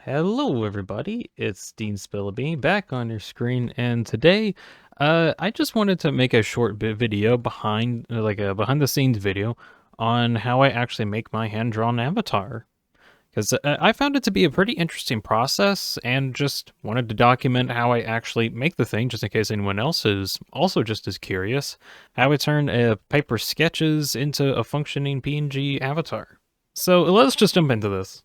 Hello everybody, it's Deanspillabean back on your screen, and today I just wanted to make a short video behind a behind the scenes video on how I actually make my hand-drawn avatar. Because I found it to be a pretty interesting process and just wanted to document how I actually make the thing, just in case anyone else is also just as curious, how I turn paper sketches into a functioning PNG avatar. So let's just jump into this.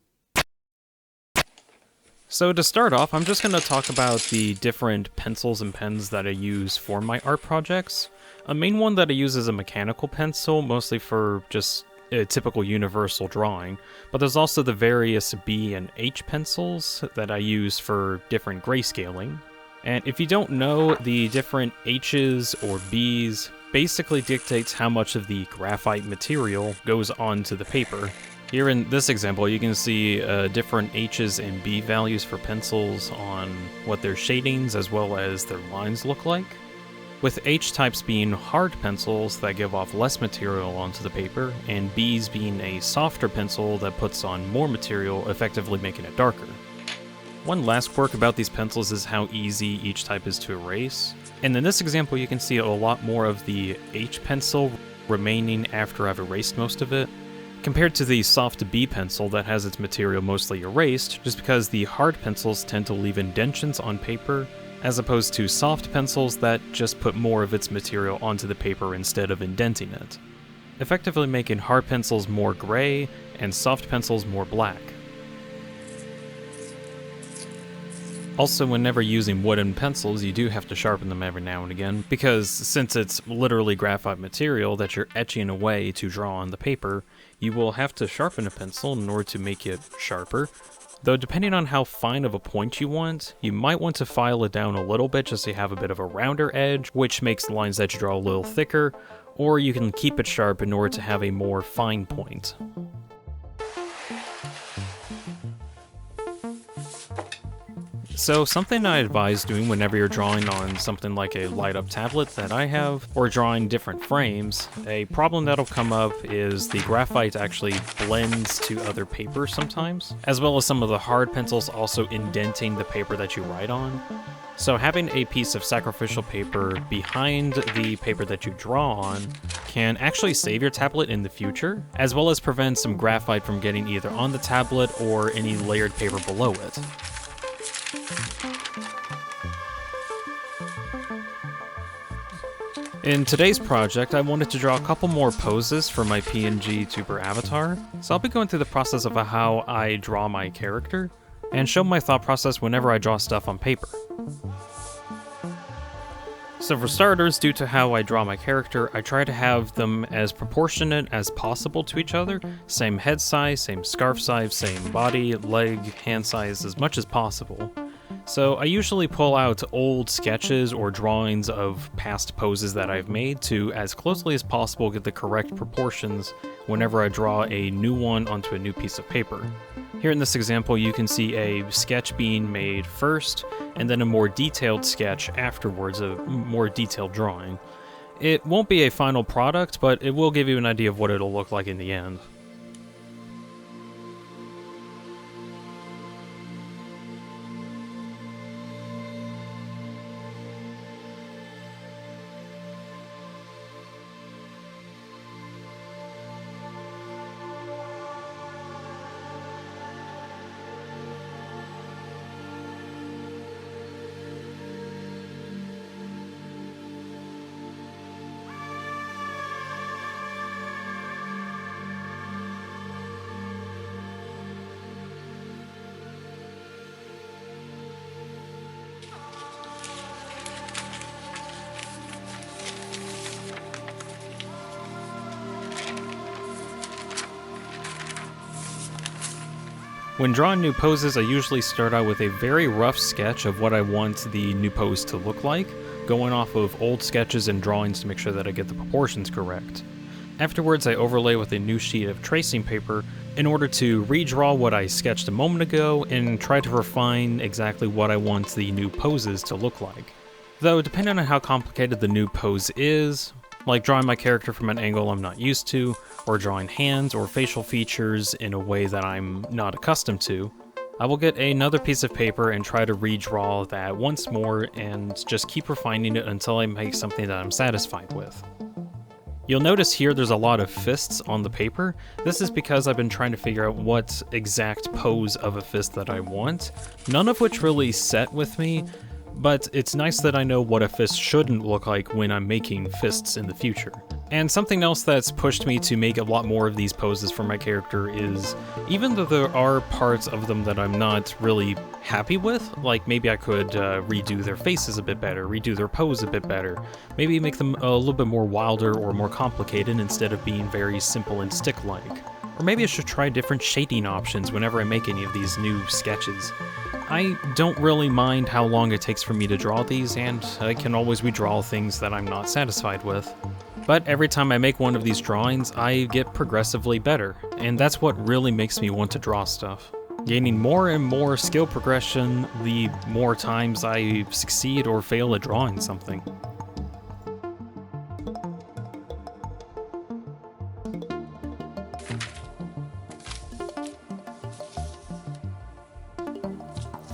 So to start off, I'm just going to talk about the different pencils and pens that I use for my art projects. A main one that I use is a mechanical pencil, mostly for just a typical universal drawing, but there's also the various B and H pencils that I use for different grayscaling. And if you don't know, the different H's or B's basically dictates how much of the graphite material goes onto the paper. Here in this example, you can see different H's and B values for pencils on what their shadings as well as their lines look like. With H types being hard pencils that give off less material onto the paper, and B's being a softer pencil that puts on more material, effectively making it darker. One last quirk about these pencils is how easy each type is to erase. And in this example, you can see a lot more of the H pencil remaining after I've erased most of it, compared to the soft B pencil that has its material mostly erased, just because the hard pencils tend to leave indentions on paper, as opposed to soft pencils that just put more of its material onto the paper instead of indenting it, effectively making hard pencils more gray and soft pencils more black. Also, whenever using wooden pencils, you do have to sharpen them every now and again, because since it's literally graphite material that you're etching away to draw on the paper, you will have to sharpen a pencil in order to make it sharper. Though depending on how fine of a point you want, you might want to file it down a little bit just so you have a bit of a rounder edge, which makes the lines that you draw a little thicker, or you can keep it sharp in order to have a more fine point. So something I advise doing whenever you're drawing on something like a light-up tablet that I have, or drawing different frames, a problem that'll come up is the graphite actually blends to other paper sometimes, as well as some of the hard pencils also indenting the paper that you write on. So having a piece of sacrificial paper behind the paper that you draw on can actually save your tablet in the future, as well as prevent some graphite from getting either on the tablet or any layered paper below it. In today's project, I wanted to draw a couple more poses for my PNG tuber avatar, so I'll be going through the process of how I draw my character, and show my thought process whenever I draw stuff on paper. So for starters, due to how I draw my character, I try to have them as proportionate as possible to each other, same head size, same scarf size, same body, leg, hand size, as much as possible. So I usually pull out old sketches or drawings of past poses that I've made to, as closely as possible, get the correct proportions whenever I draw a new one onto a new piece of paper. Here in this example, you can see a sketch being made first, and then a more detailed sketch afterwards, a more detailed drawing. It won't be a final product, but it will give you an idea of what it'll look like in the end. When drawing new poses, I usually start out with a very rough sketch of what I want the new pose to look like, going off of old sketches and drawings to make sure that I get the proportions correct. Afterwards, I overlay with a new sheet of tracing paper in order to redraw what I sketched a moment ago and try to refine exactly what I want the new poses to look like. Though, depending on how complicated the new pose is, like drawing my character from an angle I'm not used to, or drawing hands or facial features in a way that I'm not accustomed to, I will get another piece of paper and try to redraw that once more and just keep refining it until I make something that I'm satisfied with. You'll notice here there's a lot of fists on the paper. This is because I've been trying to figure out what exact pose of a fist that I want, none of which really set with me, but it's nice that I know what a fist shouldn't look like when I'm making fists in the future. And something else that's pushed me to make a lot more of these poses for my character is, even though there are parts of them that I'm not really happy with, like maybe I could redo their faces a bit better, redo their pose a bit better, maybe make them a little bit more wilder or more complicated instead of being very simple and stick-like. Or maybe I should try different shading options whenever I make any of these new sketches. I don't really mind how long it takes for me to draw these, and I can always redraw things that I'm not satisfied with. But every time I make one of these drawings, I get progressively better, and that's what really makes me want to draw stuff. Gaining more and more skill progression the more times I succeed or fail at drawing something.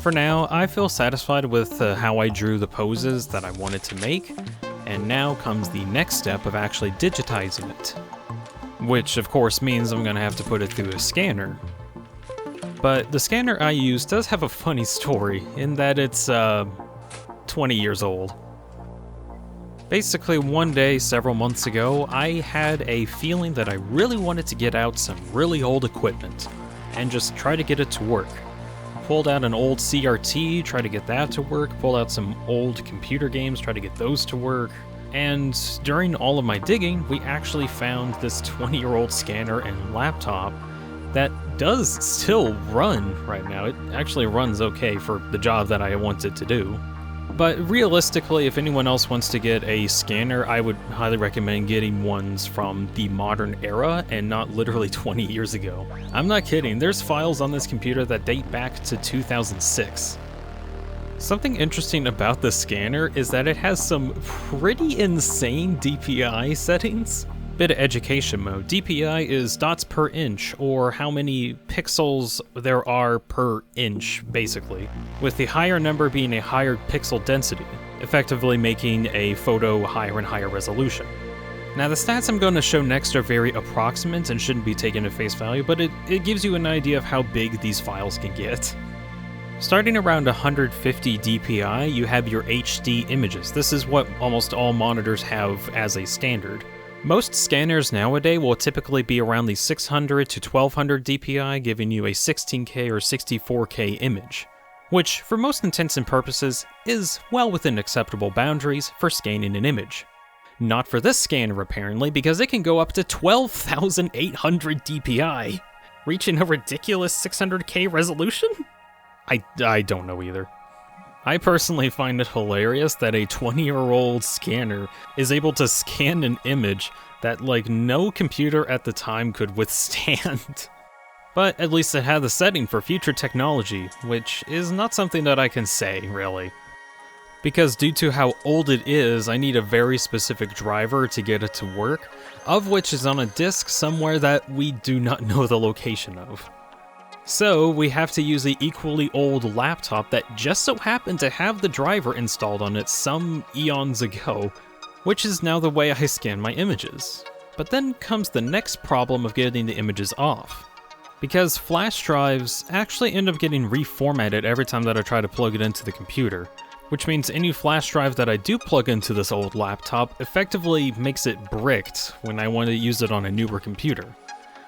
For now, I feel satisfied with how I drew the poses that I wanted to make, and now comes the next step of actually digitizing it. Which of course means I'm gonna have to put it through a scanner. But the scanner I use does have a funny story, in that it's 20 years old. Basically, one day several months ago, I had a feeling that I really wanted to get out some really old equipment, and just try to get it to work. Pulled out an old CRT, tried to get that to work, pulled out some old computer games, tried to get those to work, and during all of my digging, we actually found this 20-year-old scanner and laptop that does still run right now. It actually runs okay for the job that I want it to do. But realistically, if anyone else wants to get a scanner, I would highly recommend getting ones from the modern era and not literally 20 years ago. I'm not kidding, there's files on this computer that date back to 2006. Something interesting about the scanner is that it has some pretty insane DPI settings. Bit of education mode. DPI is dots per inch, or how many pixels there are per inch, basically, with the higher number being a higher pixel density, effectively making a photo higher and higher resolution. Now the stats I'm going to show next are very approximate and shouldn't be taken at face value, but it gives you an idea of how big these files can get. Starting around 150 DPI, you have your HD images. This is what almost all monitors have as a standard. Most scanners nowadays will typically be around the 600 to 1200 DPI, giving you a 16K or 64K image, which, for most intents and purposes, is well within acceptable boundaries for scanning an image. Not for this scanner apparently, because it can go up to 12,800 DPI, reaching a ridiculous 600K resolution? I don't know either. I personally find it hilarious that a 20-year-old scanner is able to scan an image that, like, no computer at the time could withstand. But at least it had the setting for future technology, which is not something that I can say, really. Because due to how old it is, I need a very specific driver to get it to work, of which is on a disk somewhere that we do not know the location of. So we have to use the equally old laptop that just so happened to have the driver installed on it some eons ago, which is now the way I scan my images. But then comes the next problem of getting the images off. Because flash drives actually end up getting reformatted every time that I try to plug it into the computer, which means any flash drive that I do plug into this old laptop effectively makes it bricked when I want to use it on a newer computer.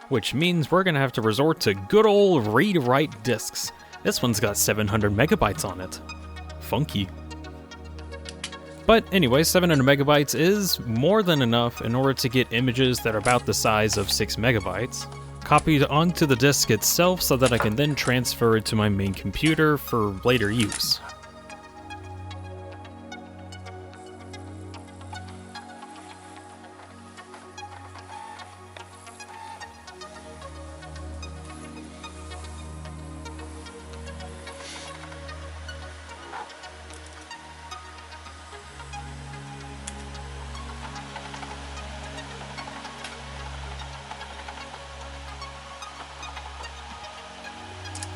Which means we're gonna have to resort to good old read-write disks. This one's got 700 megabytes on it. Funky. But anyway, 700 megabytes is more than enough in order to get images that are about the size of 6 megabytes, copied onto the disk itself so that I can then transfer it to my main computer for later use.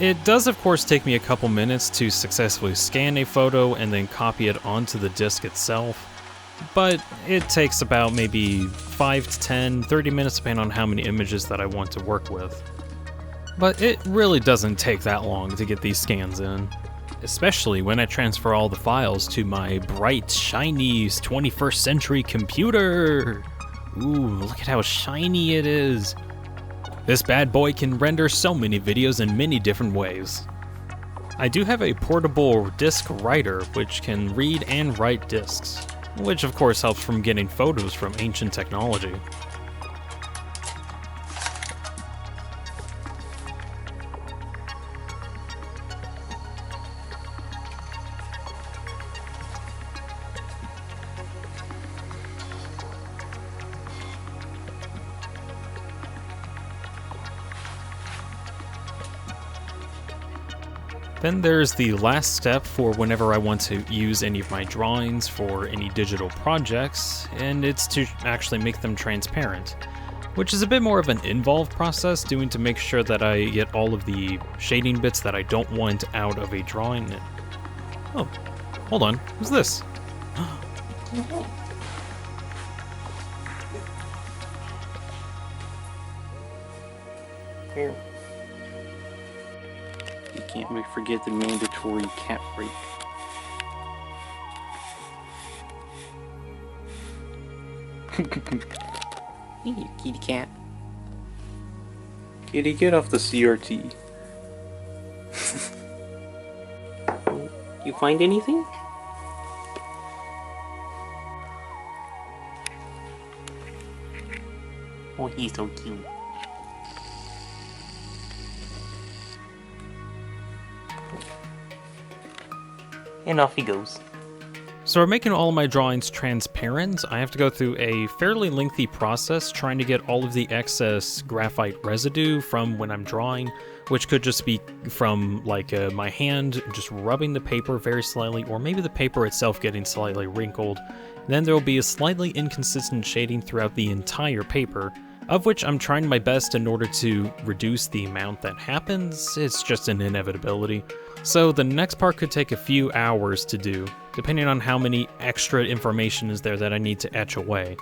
It does of course take me a couple minutes to successfully scan a photo and then copy it onto the disk itself, but it takes about maybe 5 to 10, 30 minutes depending on how many images that I want to work with. But it really doesn't take that long to get these scans in, especially when I transfer all the files to my bright, shiny 21st century computer. Ooh, look at how shiny it is. This bad boy can render so many videos in many different ways. I do have a portable disk writer which can read and write disks, which of course helps from getting photos from ancient technology. Then there's the last step for whenever I want to use any of my drawings for any digital projects, and it's to actually make them transparent, which is a bit more of an involved process, doing to make sure that I get all of the shading bits that I don't want out of a drawing. Oh, hold on, who's this? Here. You can't forget the mandatory cat break. Hey, kitty cat. Kitty, get off the CRT. You find anything? Oh, he's so cute. And off he goes. So for making all of my drawings transparent, I have to go through a fairly lengthy process trying to get all of the excess graphite residue from when I'm drawing, which could just be from like my hand just rubbing the paper very slightly, or maybe the paper itself getting slightly wrinkled. Then there will be a slightly inconsistent shading throughout the entire paper, of which I'm trying my best in order to reduce the amount that happens. It's just an inevitability. So the next part could take a few hours to do, depending on how many extra information is there that I need to etch away.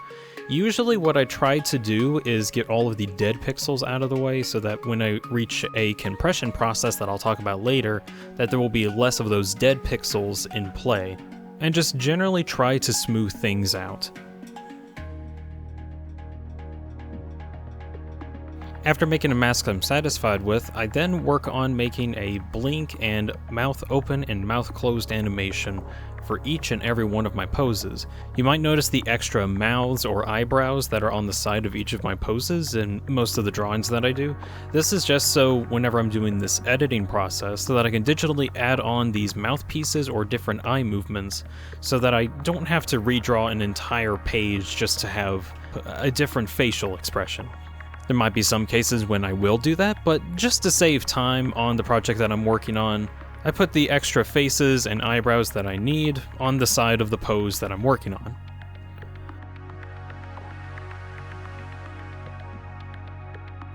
Usually what I try to do is get all of the dead pixels out of the way so that when I reach a compression process that I'll talk about later, that there will be less of those dead pixels in play, and just generally try to smooth things out. After making a mask I'm satisfied with, I then work on making a blink and mouth open and mouth closed animation for each and every one of my poses. You might notice the extra mouths or eyebrows that are on the side of each of my poses in most of the drawings that I do. This is just so whenever I'm doing this editing process, so that I can digitally add on these mouthpieces or different eye movements, so that I don't have to redraw an entire page just to have a different facial expression. There might be some cases when I will do that, but just to save time on the project that I'm working on, I put the extra faces and eyebrows that I need on the side of the pose that I'm working on.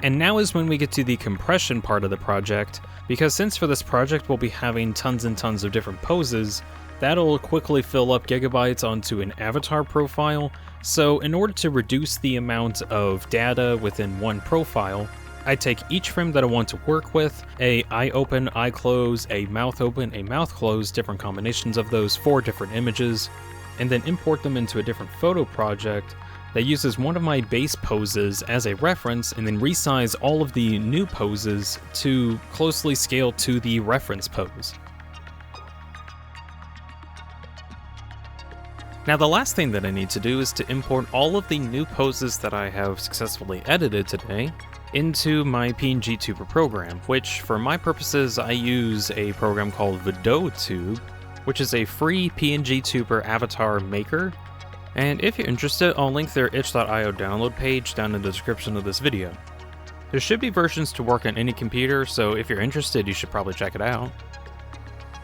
And now is when we get to the compression part of the project, because since for this project we'll be having tons and tons of different poses, that'll quickly fill up gigabytes onto an avatar profile. So in order to reduce the amount of data within one profile, I take each frame that I want to work with, a eye open, eye close, a mouth open, a mouth close, different combinations of those 4 different images, and then import them into a different photo project that uses one of my base poses as a reference, and then resize all of the new poses to closely scale to the reference pose. Now the last thing that I need to do is to import all of the new poses that I have successfully edited today into my Vtuber program, which for my purposes I use a program called Veadotube, which is a free PNGtuber avatar maker. And if you're interested, I'll link their itch.io download page down in the description of this video. There should be versions to work on any computer, so if you're interested you should probably check it out.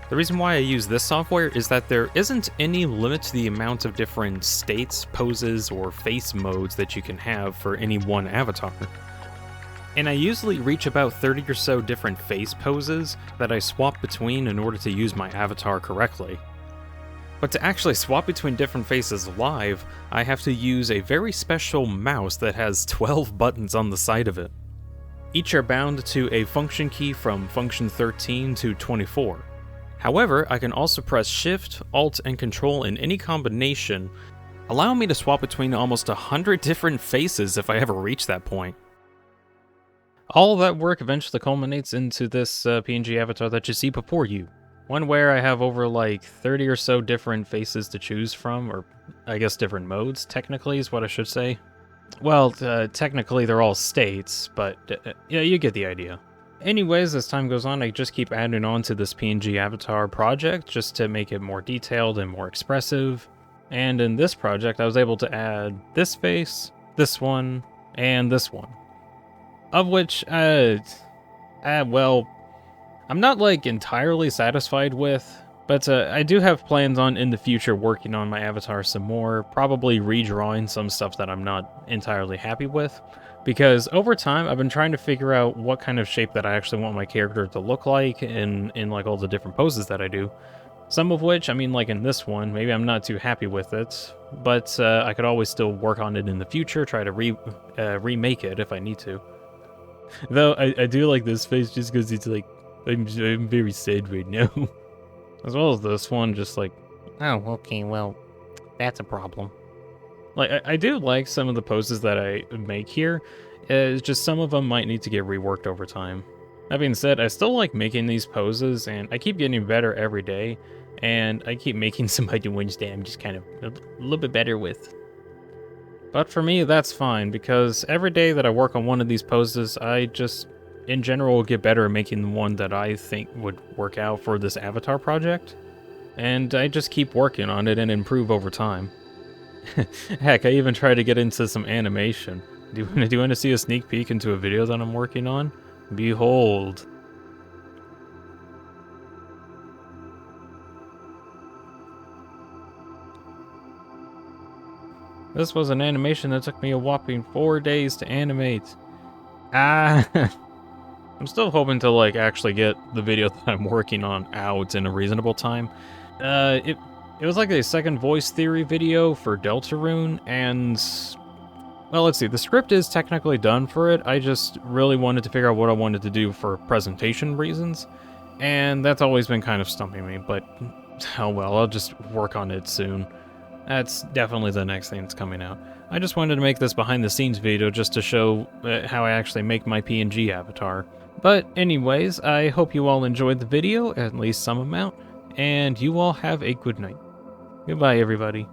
The reason why I use this software is that there isn't any limit to the amount of different states, poses, or face modes that you can have for any one avatar. And I usually reach about 30 or so different face poses that I swap between in order to use my avatar correctly. But to actually swap between different faces live, I have to use a very special mouse that has 12 buttons on the side of it. Each are bound to a function key from function 13 to 24. However, I can also press Shift, Alt, and Control in any combination, allowing me to swap between almost 100 different faces if I ever reach that point. All of that work eventually culminates into this PNG avatar that you see before you. One where I have over like 30 or so different faces to choose from, or I guess different modes, technically is what I should say. Well, technically they're all states, but yeah, you get the idea. Anyways, as time goes on, I just keep adding on to this PNG avatar project just to make it more detailed and more expressive. And in this project, I was able to add this face, this one, and this one. Of which, well, I'm not like entirely satisfied with, but I do have plans on in the future working on my avatar some more, probably redrawing some stuff that I'm not entirely happy with, because over time I've been trying to figure out what kind of shape that I actually want my character to look like in like all the different poses that I do. Some of which, I mean, like in this one, maybe I'm not too happy with it, but I could always still work on it in the future, try to remake it if I need to. Though I do like this face just because it's like, I'm very sad right now. As well as this one, just like, oh, okay, well, that's a problem. Like, I do like some of the poses that I make here, it's just some of them might need to get reworked over time. That being said, I still like making these poses, and I keep getting better every day, and I keep making some other ones that I'm just kind of a little bit better with. But for me, that's fine, because every day that I work on one of these poses, I just, in general, get better at making the one that I think would work out for this avatar project. And I just keep working on it and improve over time. Heck, I even try to get into some animation. Do you want to see a sneak peek into a video that I'm working on? Behold. This was an animation that took me a whopping 4 days to animate. I'm still hoping to like actually get the video that I'm working on out in a reasonable time. It was like a second voice theory video for Deltarune, and well, let's see, the script is technically done for it. I just really wanted to figure out what I wanted to do for presentation reasons, and that's always been kind of stumping me, but oh well, I'll just work on it soon. That's definitely the next thing that's coming out. I just wanted to make this behind the scenes video just to show how I actually make my PNG avatar. But anyways, I hope you all enjoyed the video, at least some amount, and you all have a good night. Goodbye, everybody.